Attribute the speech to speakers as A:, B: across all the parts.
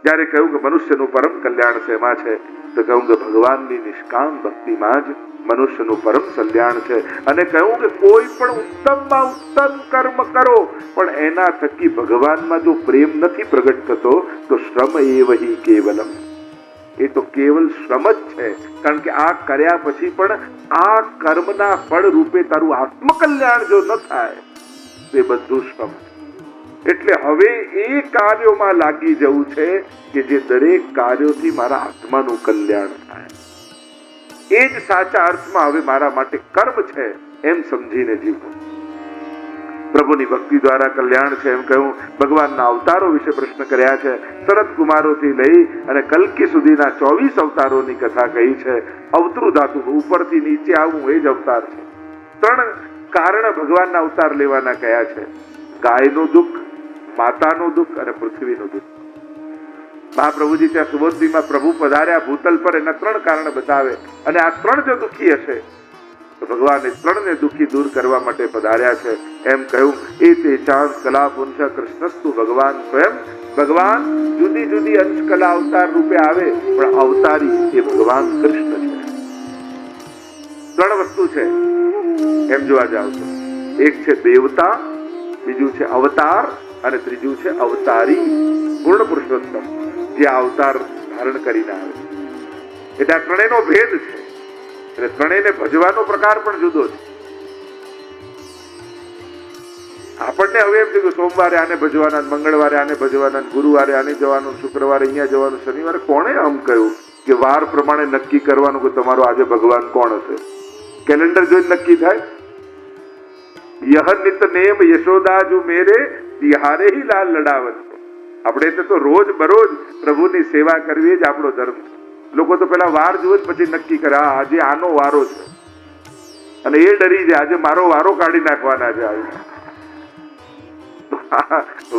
A: જ્યારે કહ્યું કે મનુષ્યનું પરમ કલ્યાણ શેમાં છે, તો કહ્યું કે ભગવાનની નિષ્કામ ભક્તિમાં જ મનુષ્યનું પરમ કલ્યાણ છે. અને કહ્યું કે કોઈ પણ ઉત્તમમાં ઉત્તમ કર્મ કરો, પણ એના થકી ભગવાનમાં જો પ્રેમ નથી પ્રગટ થતો તો શ્રમ એવ હિ કેવલમ, એ તો કેવલ શ્રમ જ છે. કારણ કે આ કર્યા પછી પણ આ કર્મના ફળ રૂપે તારું આત્મકલ્યાણ જો ન થાય તે બધું શ્રમ. એટલે હવે એ કાર્યોમાં લાગી જવું છે કે જે દરેક કાર્યોથી મારા આત્માનું કલ્યાણ થાય. એ જ સાચા અર્થમાં હવે મારા માટે કર્મ છે એમ સમજીને જીવવું. પ્રભુની ભક્તિ દ્વારા કલ્યાણ છે એમ કહ્યું. ભગવાનના અવતારો વિશે પ્રશ્ન કર્યા છે. શરદ કુમારોથી લઈ અને કલ્કી સુધીના 24 અવતારોની કથા કહી છે. અવતૃ ધાતુ, ઉપરથી નીચે આવવું એ જ અવતાર છે. 3 કારણ ભગવાનના અવતાર લેવાના કયા છે: ગાયનું દુઃખ, માતાનું દુઃખ અને પૃથ્વીનું દુઃખ. મહાપ્રભુજી ત્યાં સુબોધમાં પ્રભુ પધાર્યા ભૂતલ પર, એના 3 કારણ બતાવે. અને આ 3 જો દુઃખી હશે તો ભગવાને 3ને દુઃખી દૂર કરવા માટે પધાર્યા છે એમ કહ્યું. એ તે ચાંદ કલા પુંજ કૃષ્ણસ્તુ ભગવાન સ્વયં. ભગવાન જુદી જુદી અંશ કલા અવતાર રૂપે આવે, પણ અવતારી એ ભગવાન કૃષ્ણ છે. 3 વસ્તુ છે એમ જોવા જાવ તો. એક છે દેવતા, બીજું છે અવતાર અને ત્રીજું છે અવતારી, પૂર્ણ પુરુષોત્તમ, જે અવતાર ધારણ કરીને આવે. એટલે આ 3નો ભેદ છે. એટલે 3ને ભજવાનો પ્રકાર પણ જુદો છે. આપણને હવે એમ છે કે સોમવારે આને ભજવાના, મંગળવારે આને ભજવાના, ગુરુવારે આને જવાનું, શુક્રવારે અહીંયા જવાનું, શનિવારે. કોણે આમ કહ્યું કે વાર પ્રમાણે નક્કી કરવાનું કે તમારો આજે ભગવાન કોણ હશે? કેલેન્ડર જોઈને નક્કી થાય? યહ નિત નેમ યશોદાજુ મેરે તિહારે હી લાલ લડાવત. આપણે તો રોજ બરોજ પ્રભુની સેવા કરવી જ આપણો ધર્મ છે. લોકો તો પેલા વાર જુએ પછી નક્કી કરે આજે આનો વારો છે, અને એ ડરી જાય આજે મારો વારો કાઢી નાખવાના છે.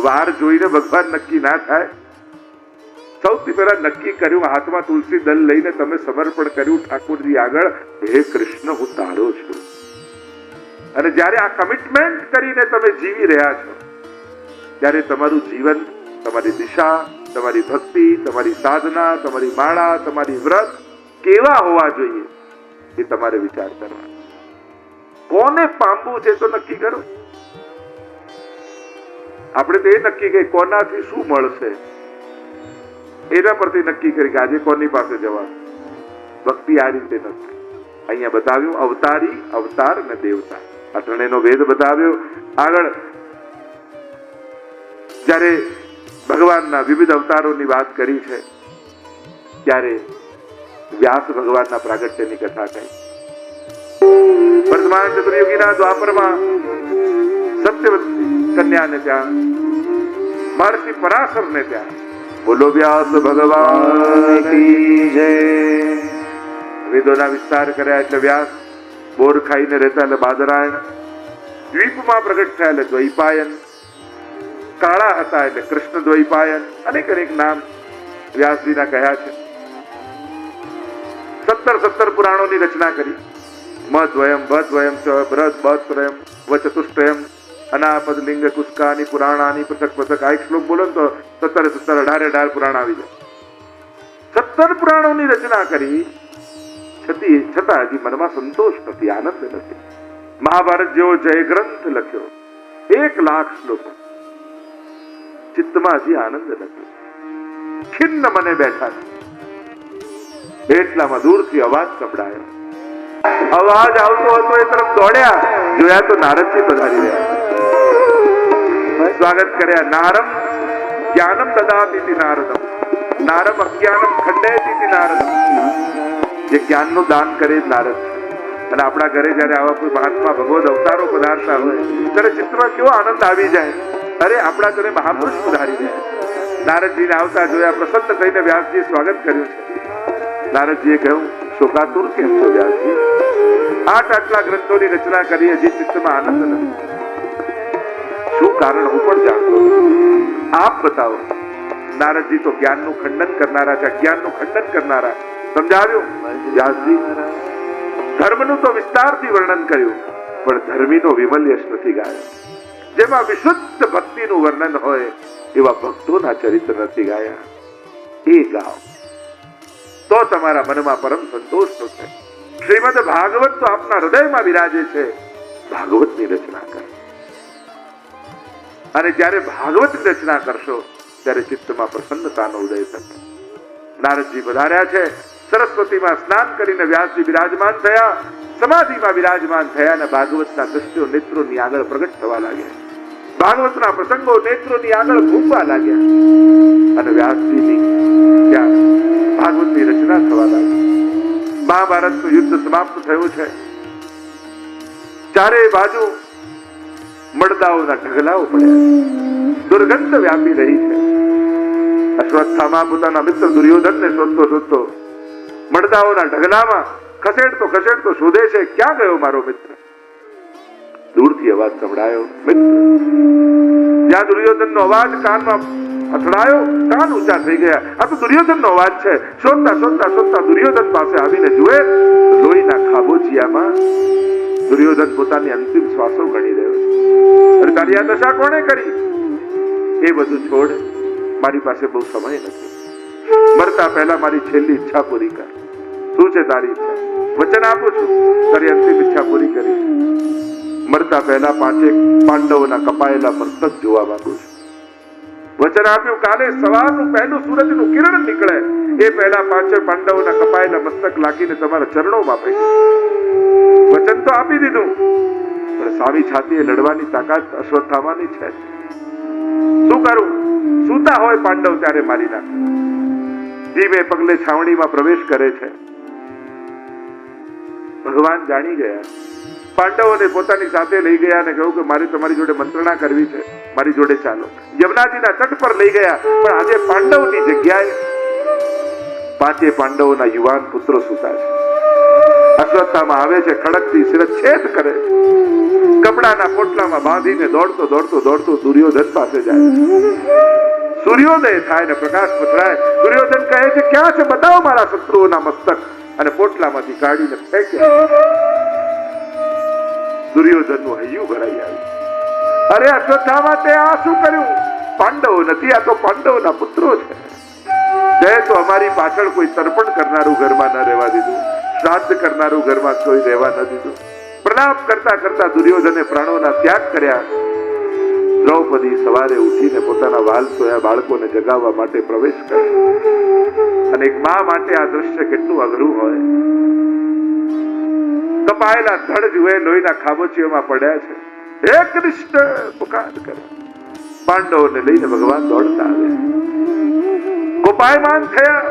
A: વાર જોઈને ભગવાન નક્કી ના થાય. સૌથી પહેલા નક્કી કર્યું, હાથમાં તુલસી દલ લઈને તમે સમર્પણ કર્યું ઠાકોરજી આગળ, હે કૃષ્ણ હું તારો છું. અને જ્યારે આ કમિટમેન્ટ કરીને તમે જીવી રહ્યા છો, ત્યારે તમારું જીવન, તમારી દિશા, તમારી ભક્તિ, તમારી સાધના, તમારી માળા, તમારી વ્રત કેવા હોવા જોઈએ એ તમારે વિચાર કરવા. કોને પામવું છે તો નક્કી કરો. આપણે તો એ નક્કી કે કોનાથી શું મળશે એના પરથી નક્કી કરી કે આજે કોની પાસે જવાનું. ભક્તિ આ રીતે નથી. અહીંયા બતાવ્યું અવતારી, અવતાર અને દેવતા, આ 3નો ભેદ બતાવ્યો. આગળ જ્યારે ભગવાનના વિવિધ અવતારોની વાત કરી છે ત્યારે વ્યાસ ભગવાનના પ્રાગટ્યની કથા કહી. વર્તમાન ચતુર્યુગીના દ્વાપરમાં સત્યવતી કન્યાને ત્યાં, મહર્ષિ પરાશરને ત્યાં, બોલો વ્યાસ ભગવાન કી જય. વેદોના વિસ્તાર કર્યા એટલે વ્યાસ, બોર ખાઈને રહેતા એટલે બાદરાયણ, દ્વીપમાં પ્રગટ થયા એટલે દ્વૈપાયન, કાળા હતા એટલે કૃષ્ણ દ્વૈપાયન, અનેક અનેક નામ વ્યાસજીના કહ્યા છે. 17 પુરાણોની રચના કરી. મધ્વયમ, ભદ્વયમ ચ બ્રજ બત્રયમ વચતુષ્ટયમ અનાપદ લિંગ કુસ્કાની પુરાણાની પૃથક પૃથક. આ એક શ્લોક બોલો ને તો 17 18 પુરાણ આવી જાય. 17 પુરાણોની રચના કરી છતાં હજી મનમાં સંતોષ નથી, આનંદ નથી. મહાભારત જેવો જય ગ્રંથ લખ્યો, 1 લાખ શ્લોકો, ચિત્તમાં હજી આનંદ નથી. ખિન્ન મને બેઠા છે. એટલામાં દૂરથી અવાજ સંભળાયો. અવાજ આવતો હતો એ તરફ દોડ્યા, જોયા તો નારદજી પધારી રહ્યા. સ્વાગત કર્યા. નારમ જ્ઞાનમ દદાતિ નારદમ, નારમ અજ્ઞાનમ ખંડયતિ નારદમ. જે જ્ઞાનનું દાન કરે નારદ. અને આપણા ઘરે જયારે આવા કોઈ મહાત્મા ભગવદ અવતારો પધારતા હોય ત્યારે ચિત્તમાં કેવો આનંદ આવી જાય. અરે આપણા ઘરે મહાપુરુષ પધારી રહ્યા. નારદજીને આવતા જોયા, પ્રસન્ન થઈને વ્યાસજીએ સ્વાગત કર્યું છે. નારદજીએ કહ્યું, શોકાતુર કેમ છો વ્યાસજી? આટલા ગ્રંથોની રચના કરી, હજી ચિત્તમાં આનંદ નથી. શું કારણ હું પણ જાણતો, આપ બતાવો. નારદજી તો જ્ઞાનનું ખંડન કરનારા છે, અજ્ઞાનનું ખંડન કરનારા. સમજાવ્યું વ્યાસજી, ધર્મનું તો વિસ્તારથી વર્ણન કર્યું, પણ ધર્મીનો વિમલ યશ નથી ગાયો. જેમાં વિશુદ્ધ ભક્તિનું વર્ણન હોય એવા ભક્તોના ચરિત્ર નથી ગાયા. એ ગાઓ તો તમારા મનમાં પરમ સંતોષ થશે. શ્રીમદ ભાગવત તો આપના હૃદયમાં વિરાજે છે. ભાગવતની રચના કરો અને જ્યારે ભાગવતની રચના કરશો ત્યારે ચિત્તમાં પ્રસન્નતાનો ઉદય થશે. નારદજી વધાર્યા છે. સરસ્વતીમાં સ્નાન કરીને વ્યાસજી બિરાજમાન થયા, સમાધિમાં બિરાજમાન થયા અને ભાગવતના દ્રશ્યો નેત્રોની આગળ પ્રગટ થવા લાગ્યા. ભાગવતના પ્રસંગો નેત્રોની આગળ ઘૂમવા લાગ્યા અને વ્યાસજીની ત્યાં ભાગવતની રચના થવા લાગી. મહાભારતનું યુદ્ધ સમાપ્ત થયું છે. ચારે બાજુ મળદાઓના ઢગલાઓ પડ્યા, દુર્ગંધ વ્યાપી રહી છે. અશ્વત્થામા પોતાના મિત્ર દુર્યોધનને શોધતો મળદાઓના ઢગલામાં ખસેડતો શોધે છે, ક્યાં ગયો મારો મિત્ર? દૂરથી અવાજ સંભળાયો, મિત્ર. જ્યાં દુર્યોધનનો અવાજ કાનમાં અથડાયો, કાન ઊંચા થઈ ગયા. આ તો દુર્યોધનનો અવાજ છે. શોધતા દુર્યોધન પાસે આવીને જુએ, લોહીના ખાબોચિયામાં દુર્યોધન પોતાની અંતિમ શ્વાસો ગણી રહ્યો છે. અરે તારી આ દશા કોણે કરી? એ બધું છોડ, મારી પાસે બહુ સમય નથી. મરતા પહેલા મારી છેલ્લી ઈચ્છા પૂરી કર. શું છે તારી ઈચ્છા? વચન આપું છું, તારી અંતિમ ઈચ્છા પૂરી કરીશ. મરતા પહેલા 5 પાંડવોના કપાયેલા મસ્તક જોવા માંગુ છું. વચન આપ્યું, કાલે સવારનું પહેલું સૂરજનું કિરણ નીકળે એ પહેલા 5 પાંડવોના કપાયેલા મસ્તક લાગીને તમારા ચરણોમાં ફેંકી. વચન તો આપી દીધું, પણ સામી છાતીએ લડવાની તાકાત અશ્વત્થામાની છે. શું કરું? સૂતા હોય પાંડવ ત્યારે મારી નાખે. ધીમે પગલે છાવણીમાં પ્રવેશ કરે છે. ભગવાન જાણી ગયા. પાંડવોને પોતાની સાથે લઈ ગયા અને કહ્યું કે મારે તમારી જોડે મંત્રણા કરવી છે, મારી જોડે ચાલો. યમુનાજીના તટ પર લઈ ગયા, પણ આજે પાંડવની જગ્યાએ 5 પાંડવોના યુવાન પુત્રો સૂતા છે. અશ્વત્થામા આવે છે, ખડકથી શિરચ્છેદ કરે છે. કપડાના પોટલામાં બાંધીને દોડતો દુર્યોધન પાસે જાય. સૂર્યોદય થાય ને પ્રકાશ પથરાય. દુર્યોધન કહે છે, ક્યાં છે? બતાવો મારા શત્રુઓના મસ્તક. અને પોટલામાંથી કાઢીને ફેંકે. દુર્યોધનનું હૈયું ભરાઈ આવ્યું. અરે અશ્વત્થામા, તે આ શું કર્યું? પાંડવો નથી, આ તો પાંડવોના પુત્રો છે. તે તો અમારી પાછળ કોઈ તર્પણ કરનારું ઘરમાં ન રહેવા દીધું, શ્રાદ્ધ કરનારું ઘરમાં કોઈ રહેવા ન દીધું. પ્રલાપ કરતા દુર્યોધને પ્રાણોના ત્યાગ કર્યા. દ્રૌપદી સવારે ઉઠીને પોતાના વાલ સોયા બાળકોને જગાવવા માટે પ્રવેશ કર્યો. અને એક મા માટે આ દ્રશ્ય કેટલું અઘરું હોય. કપાયેલા ધડ જુએ, લોહીના ખાબોચીઓમાં પડ્યા છે. હે કૃષ્ણ પુકાર કરે. પાંડવોને લઈને ભગવાન દોડતા આવ્યા. કોપાયમાન થયા.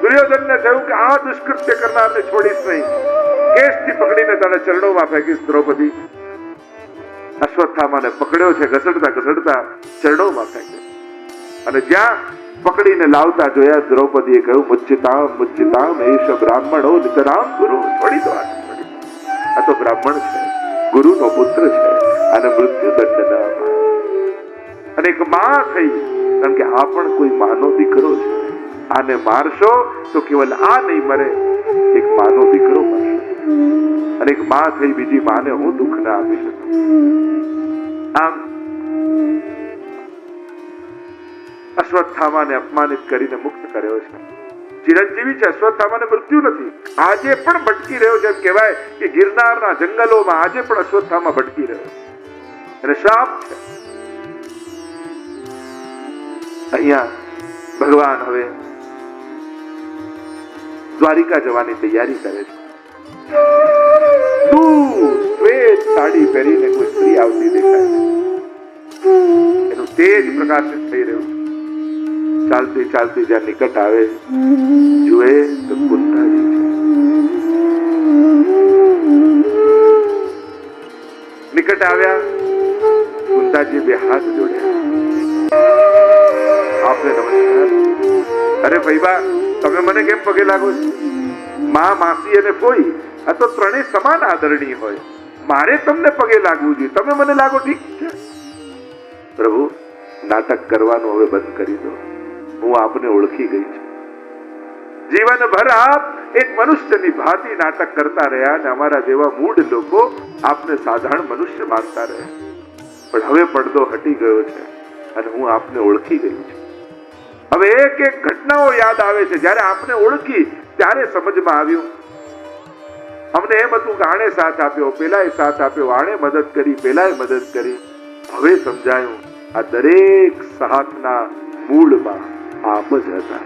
A: દુર્યોધનને થયું કે આ દુષ્કૃત્ય કરનારને છોડીશ નહીં. કેશથી પકડીને તને ચરણોમાં ફેંકીશ દ્રૌપદી. અશ્વત્થામાને પકડ્યો છે, ઘસડતા ચરણોમાં ફેંક્યો. અને જ્યાં પકડીને લાવતા જોયા, દ્રૌપદીએ કહ્યું, મુચ્ચિતામ એષ બ્રાહ્મણો નિતરામ ગુરુ. છોડી દો, આ તો બ્રાહ્મણ છે, ગુરુનો પુત્ર છે, અને મૃત્યુ દંડ ન અપાય. અને એક માં થઈ, કારણ કે આ પણ કોઈ માનો દીકરો છે. આને મારશો તો કેવલ આ નહીં મરે, એક માનો દીકરો મરશે. અને એક માં થઈ બીજી માને હું દુઃખ ના આપી શકું. આમ અશ્વત્થામાને અપમાનિત કરીને મુક્ત કર્યો છે. ચિરંજીવી છે, અશ્વત્થામાને મૃત્યુ નથી. આજે પણ ભટકી રહ્યો છે. એમ કહેવાય કે ગિરનારના જંગલોમાં આજે પણ અશ્વત્થામા ભટકી રહ્યો છે. અને શ્રાપ છે. અહીંયા ભગવાન હવે દ્વારિકા જવાની તૈયારી કરે છે. શ્વેત સાડી પહેરીને કોઈ સ્ત્રી આવતી દેખાય છે. એનું તેજ પ્રકાશિત થઈ રહ્યું છે. ચાલતી જ્યાં નિકટ આવે, જુએ તો કુંતાજી છે. નિકટ આવ્યા, કુંતાજી 2 હાથ જોડ્યા. આપને નમસ્કાર. અરે ભાઈબા, તમે મને કેમ પગે લાગો છો? માં, માસી અને ફોઈ, આ તો ત્રણેય સમાન આદરણીય હોય. મારે તમને પગે લાગવું જોઈએ, તમે મને લાગો, ઠીક છે. પ્રભુ, નાટક કરવાનું હવે બંધ કરી દો. હું આપને ઓળખી ગઈ છું. જીવનભર આપ એક મનુષ્યની ભાંતિ નાટક કરતા રહ્યા અને અમારા જેવા મૂઢ લોકો આપને સાધારણ મનુષ્ય માનતા રહ્યા. પણ હવે પડદો હટી ગયો છે અને હું આપને ઓળખી ગઈ છું. હવે એક ઘટના ઘટનાઓ યાદ આવે છે. જ્યારે આપને ઓળખી ત્યારે સમજમાં આવ્યું. અમને એમ હતું કે આણે સાથ આપ્યો, પેલાએ સાથ આપ્યો, આણે મદદ કરી, પેલાએ મદદ કરી. હવે સમજાયું આ દરેક સાથના મૂળમાં આપ જ હતા.